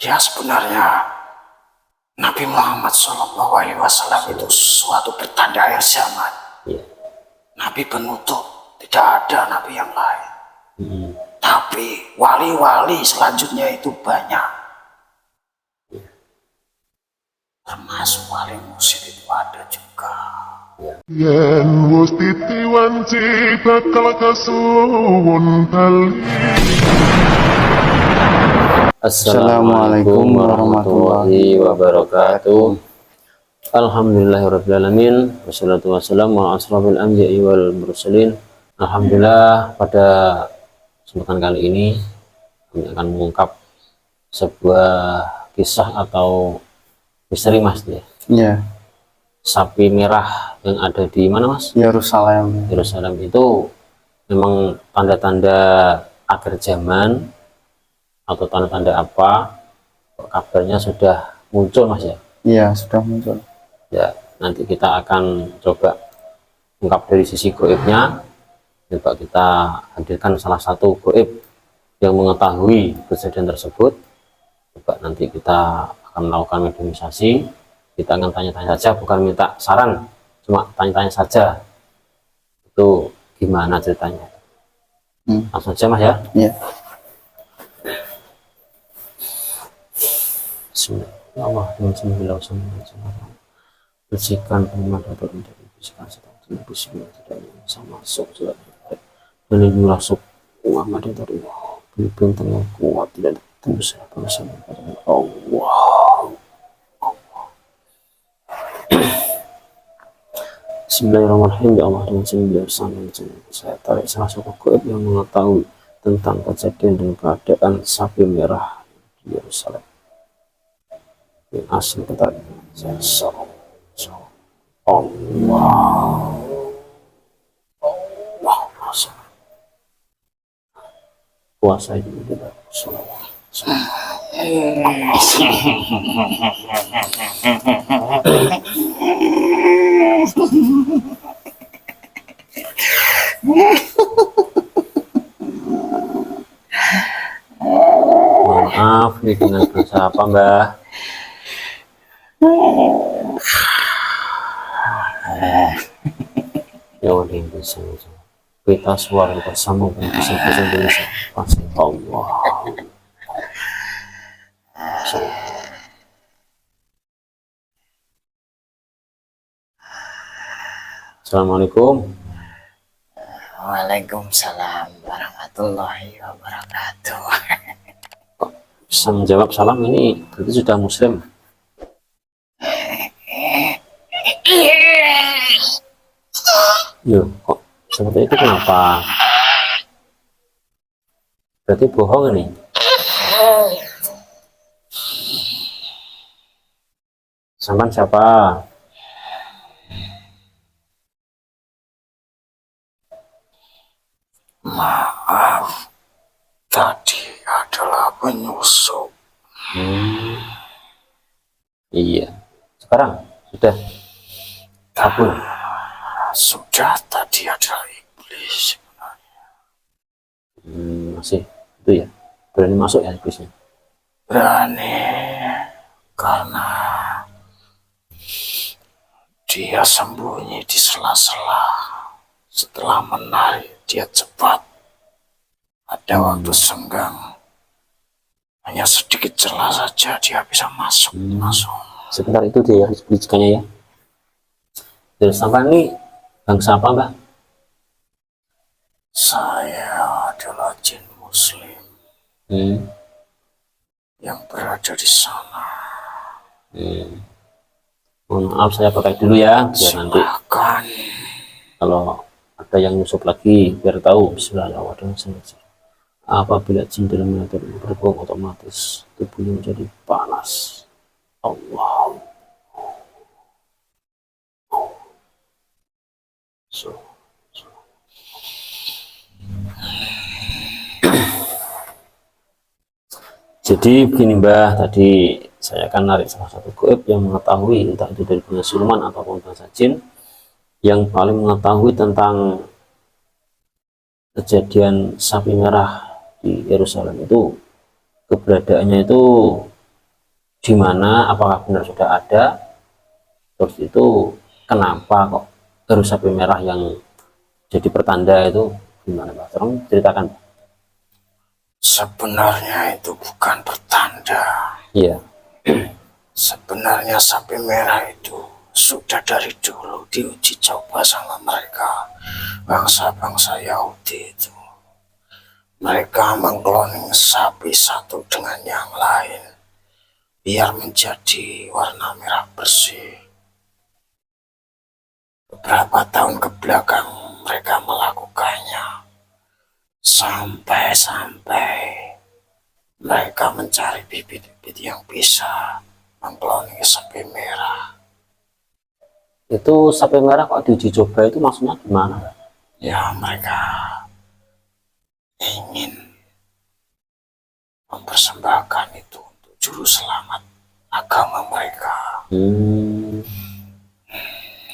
Ya sebenarnya Nabi Muhammad SAW itu suatu pertanda akhir zaman. Ya. Nabi penutup, tidak ada nabi yang lain. Tapi wali-wali selanjutnya itu banyak. Termasuk wali musyrik itu ada juga. Yen wis titiwanci bakal kasuwun kali. Assalamualaikum warahmatullahi wabarakatuh. Alhamdulillahirrabbilalamin. Wassalatu wassalamu ala asrafil anbiya'i wal mursalin. Alhamdulillah, pada kesempatan kali ini kami akan mengungkap sebuah kisah atau misteri, Mas, ya. Iya, Sapi merah yang ada di mana, Mas? Yerusalem. Yerusalem itu memang tanda-tanda akhir zaman atau tanda-tanda apa? Kabarnya sudah muncul, Mas, ya? Iya, sudah muncul. Ya, nanti kita akan coba ungkap dari sisi goibnya. Coba kita hadirkan salah satu goib yang mengetahui kejadian tersebut. Coba nanti kita akan melakukan mediumisasi. Kita akan tanya-tanya saja, bukan minta saran, cuma tanya-tanya saja. Itu gimana ceritanya? Langsung saja, Mas, ya. Iya. Bismillahirrahmanirrahim. Bersihkan penerimaan dapat menjadi bisikan serta bismillah tidak bisa masuk surat dan ini masuk Muhammad dari pimpin tengah kuat tidak tembus bersama Allah. Bismillahirrahmanirrahim. Ya Allah, dengan sembilan bersama saya tarik salah satu goib yang mengetahui tentang kejadian dan keadaan sapi merah di Yerusalem. Yang asli kata saya Allah kuasa itu tidak maaf, ini dengan bahasa apa, Mbah? Ya udah, bisa kita suara bersama bisa Indonesia pasti Allah. Assalamualaikum. Waalaikumsalam warahmatullahi wabarakatuh. Bisa menjawab salam ini berarti sudah muslim. Loh, kok seperti itu, kenapa? Berarti bohong ini. Sampan siapa? Maaf, tadi adalah penyusup. Iya. Sekarang sudah kabur. Sudah, tadi adalah iblis sebenarnya. Masih itu ya, berani masuk ya iblisnya? Berani karena dia sembunyi di sela-sela. Setelah menarik dia cepat. Ada waktu senggang, hanya sedikit celah saja dia bisa masuk. Sebentar itu dia bisikannya ya. Terus sampai ini bangsa apa, Mbak? Saya adalah jin muslim yang berada di sana. Mohon maaf, saya pakai dulu ya, biar nanti Silakan. kalau ada yang nyusup lagi biar tahu. Bismillahirrahmanirrahim. Apabila jin dalam mengatur berbohong, otomatis tubuhnya menjadi panas. Allah. Jadi begini, Mbah, tadi saya akan narik salah satu goib yang mengetahui, entah itu dari bangsa siluman ataupun bangsa jin, yang paling mengetahui tentang kejadian sapi merah di Yerusalem itu. Keberadaannya itu di mana, apakah benar sudah ada, terus itu kenapa kok harus sapi merah yang jadi pertanda itu gimana Pak? Tolong ceritakan. Sebenarnya itu bukan pertanda. Iya. Sebenarnya sapi merah itu sudah dari dulu diuji coba sama mereka, bangsa-bangsa Yahudi itu. Mereka mengkloning sapi satu dengan yang lain biar menjadi warna merah bersih. Beberapa tahun ke belakang mereka melakukannya, sampai mereka mencari bibit-bibit yang bisa mengkloning sapi merah. Itu sapi merah kok diuji coba itu maksudnya gimana? Ya, mereka ingin mempersembahkan itu untuk juru selamat agama mereka.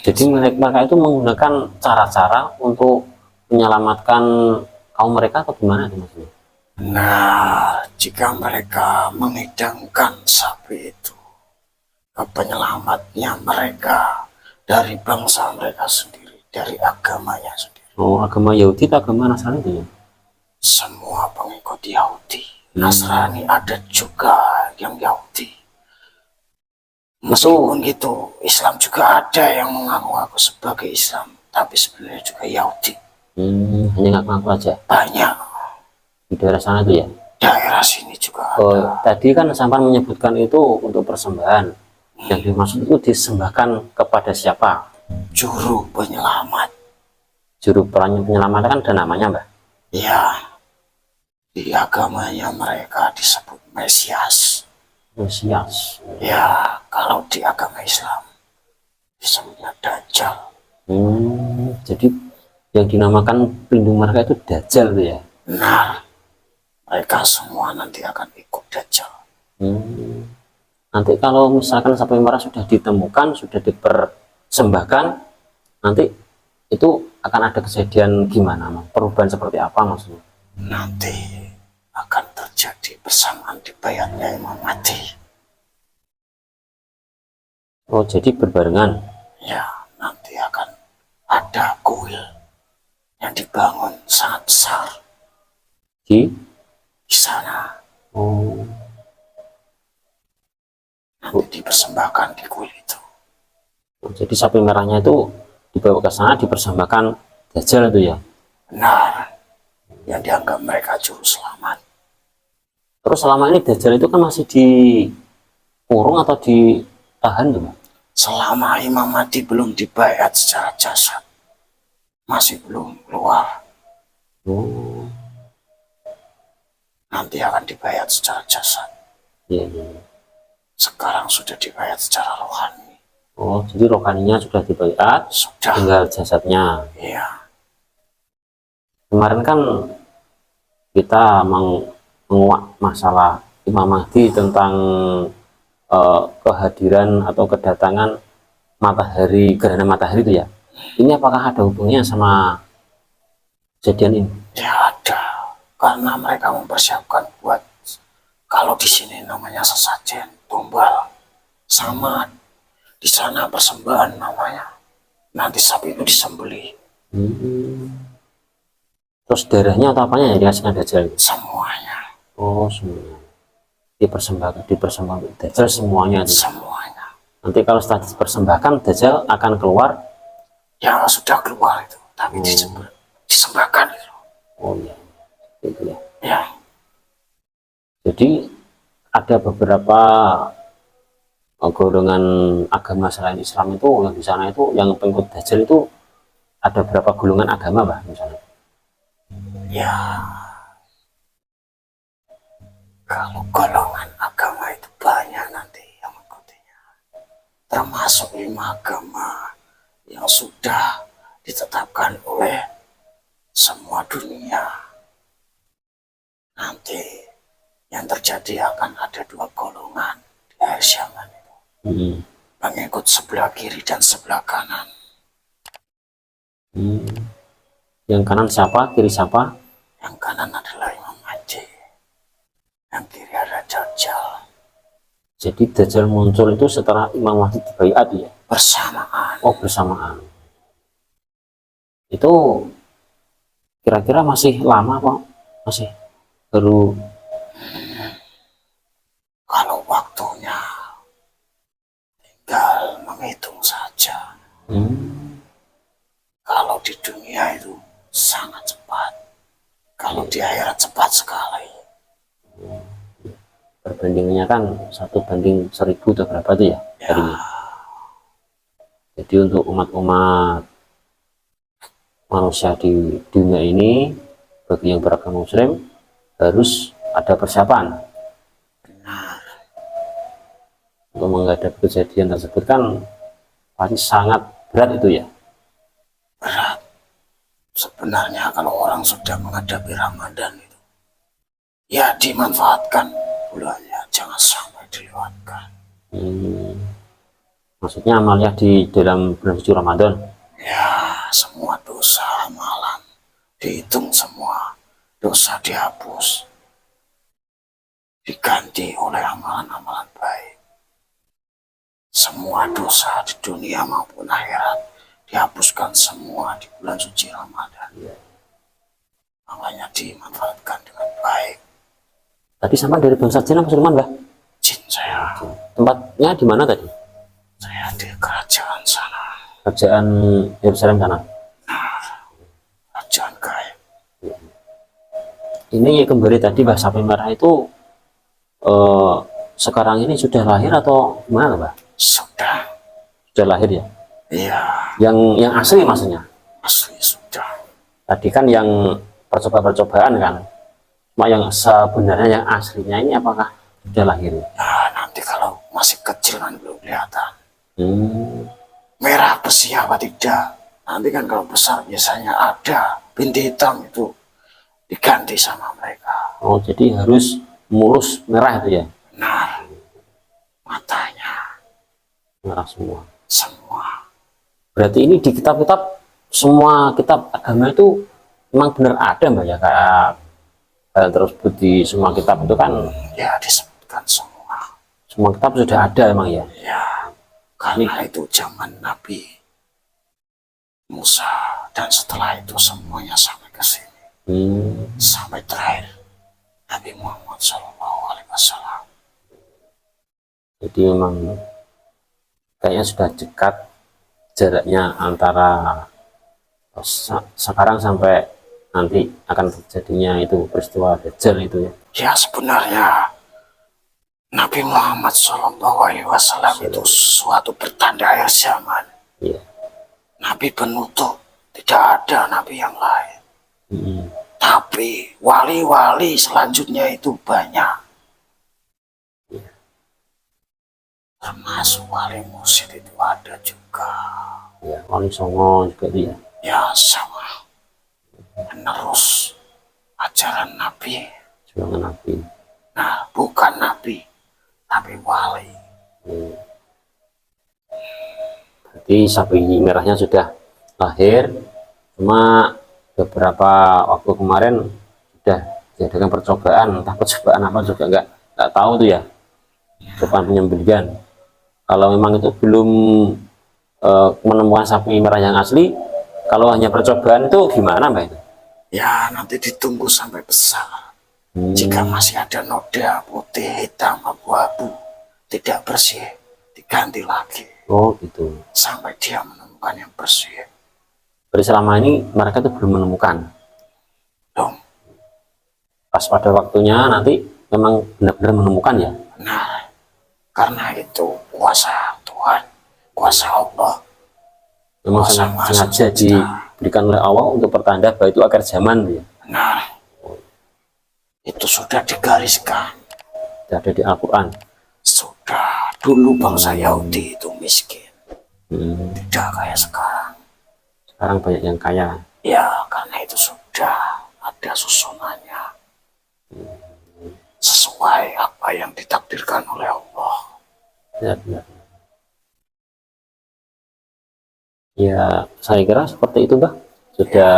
Jadi mereka itu menggunakan cara-cara untuk menyelamatkan kaum mereka atau gimana itu maksudnya? Nah, jika mereka menghidangkan sapi itu ke penyelamatnya mereka dari bangsa mereka sendiri, dari agamanya sendiri. Oh, agama Yahudi atau agama Nasrani itu ya? Semua pengikut Yahudi, Nasrani ada juga yang Yahudi. Meskipun gitu, Islam juga ada yang mengaku-ngaku sebagai Islam, tapi sebenarnya juga Yahudi. Hanya ngaku-ngaku aja. Banyak Di daerah sana itu ya? daerah sini juga ada. Oh, tadi kan sampai menyebutkan itu untuk persembahan. Yang dimaksud itu disembahkan kepada siapa? Juru penyelamat. Juru penyelamat kan ada namanya, Mbak? Ya, di agamanya mereka disebut Mesias. Mesias. Ya, kalau di agama Islam disebutnya Dajjal. Jadi yang dinamakan pelindung mereka itu Dajjal tuh ya? Nah, mereka semua nanti akan ikut Dajjal. Nanti kalau misalkan sapi merah sudah ditemukan, sudah dipersembahkan, nanti itu akan ada kejadian gimana, Mas? Perubahan seperti apa maksudnya? Nanti akan terjadi bersamaan di bayatnya Imam Mahdi. Oh, jadi berbarengan. Ya, nanti akan ada kuil yang dibangun sangat besar Di di sana. Oh, Nanti dipersembahkan di kuil itu. jadi sapi merahnya itu dibawa ke sana, dipersembahkan Dajjal itu ya? Benar, yang dianggap mereka juru selamat. Terus selama ini Dajjal itu kan masih dikurung atau ditahan tuh, Pak? Selama Imam Mahdi belum dibayat secara jasad, masih belum keluar. Oh, Nanti akan dibayat secara jasad. iya, iya. Sekarang sudah dibayat secara rohani. Oh, jadi rohaninya sudah dibayat, Sudah. tinggal jasadnya. Iya. Kemarin kan kita menguak masalah Imam Mahdi tentang kehadiran atau kedatangan matahari, gerhana matahari itu ya. Ini apakah ada hubungannya sama kejadian ini? Ya ada. Karena mereka mempersiapkan buat, kalau di sini namanya sesajen, tumbal, sama di sana persembahan namanya. Nanti sapi itu disembelih. Terus darahnya atau apanya yang dikasihkan Dajjal? Semuanya. Oh, semuanya dipersembahkan Dajjal semuanya itu. Semuanya. Nanti kalau setelah dipersembahkan Dajjal akan keluar. Ya sudah keluar itu, tapi disembahkan itu. Oh iya, itu ya. Ya. Jadi ada beberapa golongan agama selain Islam itu yang di sana itu yang pengikut Dajjal itu ada berapa golongan agama, Pak, misalnya? Ya. Kalau golongan agama itu banyak nanti yang mengikutinya. Termasuk 5 agama yang sudah ditetapkan oleh semua dunia. Nanti yang terjadi akan ada 2 golongan di akhir zaman itu. Pengikut sebelah kiri dan sebelah kanan. Yang kanan siapa, kiri siapa? Yang kanan adalah Imam Mahdi, yang kiri adalah Dajjal. Jadi Dajjal muncul itu setelah Imam Mahdi dibaiat ya? bersamaan. Oh, bersamaan. Itu kira-kira masih lama kok? Masih baru? Kalau waktunya tinggal menghitung saja. Kalau di dunia itu sangat cepat, kalau di akhirat cepat sekali. Perbandingannya kan 1 banding 1000 atau berapa tuh ya, Ya, harinya. Jadi untuk umat-umat manusia di dunia ini, bagi yang beragama Muslim harus ada persiapan benar. untuk menghadapi kejadian tersebut, kan pasti sangat berat itu ya. Berat. Sebenarnya kalau orang sudah menghadapi Ramadan itu, ya dimanfaatkan bulannya, jangan sampai dilewatkan. Maksudnya amalnya di dalam bulan suci Ramadan. Ya, semua dosa amalan dihitung semua, dosa dihapus, diganti oleh amalan-amalan baik. Semua dosa di dunia maupun akhirat dihapuskan semua di bulan suci Ramadan. Makanya dimanfaatkan dengan baik. Tadi sampai dari bangsa Jin apa Sulman, Mbah? Jin saya, Tempatnya di mana tadi? saya di kerajaan sana, Kerajaan Yerusalem sana. kerajaan gaib. Ini kembali tadi Mbah, sapi merah itu sekarang ini sudah lahir atau gimana, Mbah? Sudah, Sudah lahir ya? iya, Yang asli maksudnya. asli sudah. Tadi kan yang percobaan kan. Cuma yang sebenarnya yang aslinya ini apakah sudah lahir? Nah, nanti kalau masih kecil kan belum kelihatan. Hmm. Merah besi apa tidak? Nanti kan kalau besar biasanya ada binti hitam itu diganti sama mereka. Oh, jadi harus mulus merah itu ya? Benar, matanya Merah semua. semua. Berarti ini di kitab-kitab, semua kitab agama itu memang benar ada, Mbak ya, kayak terus di semua kitab itu kan, Ya disebutkan semua kitab sudah ada emang ya. ya, karena itu zaman Nabi Musa dan setelah itu semuanya sampai ke sini, sampai terakhir Nabi Muhammad SAW. Jadi memang kayaknya sudah dekat jaraknya antara sekarang sampai nanti akan terjadinya itu peristiwa Dajjal itu ya. Ya sebenarnya Nabi Muhammad SAW itu suatu pertanda akhir zaman. Iya. Nabi penutup, tidak ada nabi yang lain. Tapi wali-wali selanjutnya itu banyak. Termasuk wali mursyid itu ada juga. Ya, Wali Songo juga itu ya. Ya sama. Penerus ajaran Nabi. Juangan Nabi. Nah, bukan Nabi, tapi wali. Berarti sapi merahnya sudah lahir, cuma beberapa waktu kemarin sudah diadakan percobaan, entah percobaan apa juga nggak tahu tuh ya, percobaan penyembelihan. Kalau memang itu belum menemukan sapi merah yang asli, kalau hanya percobaan itu gimana, Mbak itu? Ya nanti ditunggu sampai besar. Jika masih ada noda putih, hitam, abu-abu, tidak bersih, diganti lagi. Oh gitu. Sampai dia menemukan yang bersih. Berarti selama ini mereka itu belum menemukan. Dong, Pas pada waktunya nanti memang benar-benar menemukan ya. benar. Karena itu kuasa Tuhan, kuasa Allah. Memang Kuasa Maha sengaja Pencipta. diberikan oleh Allah untuk pertanda bahwa itu akhir zaman ya. Benar. Itu sudah digariskan. Sudah ada di Al-Quran. Sudah dulu bangsa Yahudi itu miskin. Hmm. Tidak kayak sekarang. Sekarang banyak yang kaya. Ya karena itu sudah ada susunannya. Sesuai apa yang ditakdirkan oleh Allah. Ya, benar. Ya, saya kira seperti itu, Mbak. Sudah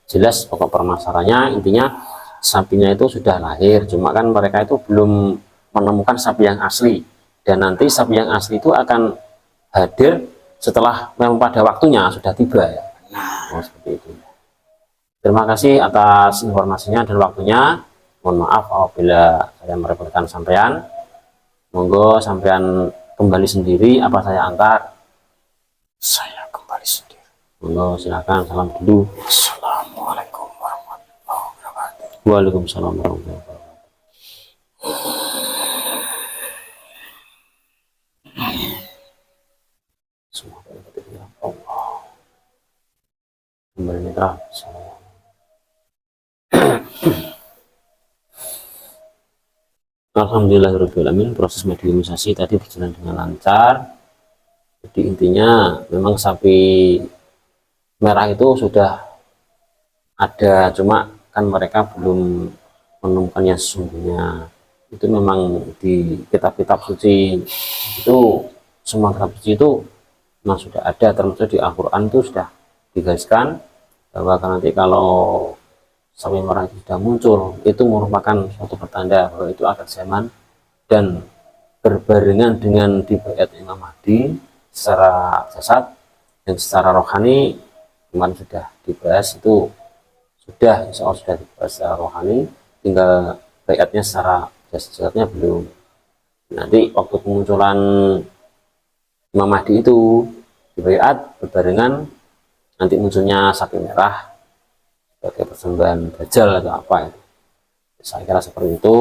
jelas pokok permasalahannya. Intinya sapinya itu sudah lahir, cuma kan mereka itu belum menemukan sapi yang asli. dan nanti sapi yang asli itu akan hadir setelah memang pada waktunya sudah tiba ya. Seperti itu. Terima kasih atas informasinya dan waktunya. Mohon maaf apabila saya merepotkan sampean. Monggo sampean kembali sendiri apa saya antar? Saya kembali sendiri. Monggo silakan, salam dulu. Assalamualaikum warahmatullahi wabarakatuh. Waalaikumsalam warahmatullahi wabarakatuh. Semua kepada Allah. Kembali mitra. Alhamdulillahirrahmanirrahim. Proses mediumisasi tadi berjalan dengan lancar. Jadi intinya memang sapi merah itu sudah ada, cuma kan mereka belum menemukan yang sesungguhnya. Itu memang di kitab-kitab suci itu, semua kitab suci itu memang sudah ada, termasuk di Al-Quran itu sudah digariskan bahwa nanti kalau sapi merah itu sudah muncul, itu merupakan suatu pertanda bahwa itu akhir zaman, dan berbarengan dengan dibayat Imam Mahdi secara jasad dan secara rohani. Kemarin sudah dibahas, itu sudah insya Allah sudah dibahas secara rohani, tinggal bayatnya secara jasadnya belum. Nanti waktu kemunculan Imam Mahdi itu dibayat berbarengan nanti munculnya sapi merah sebagai persembahan Dajjal atau apa itu. Saya kira seperti itu.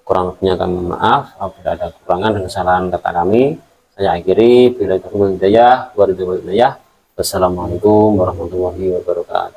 Kurang lebihnya kami maaf apabila ada kekurangan dan kesalahan kata kami. Saya akhiri, bila itu hidayah, waridul hidayah. Wassalamualaikum warahmatullahi wabarakatuh.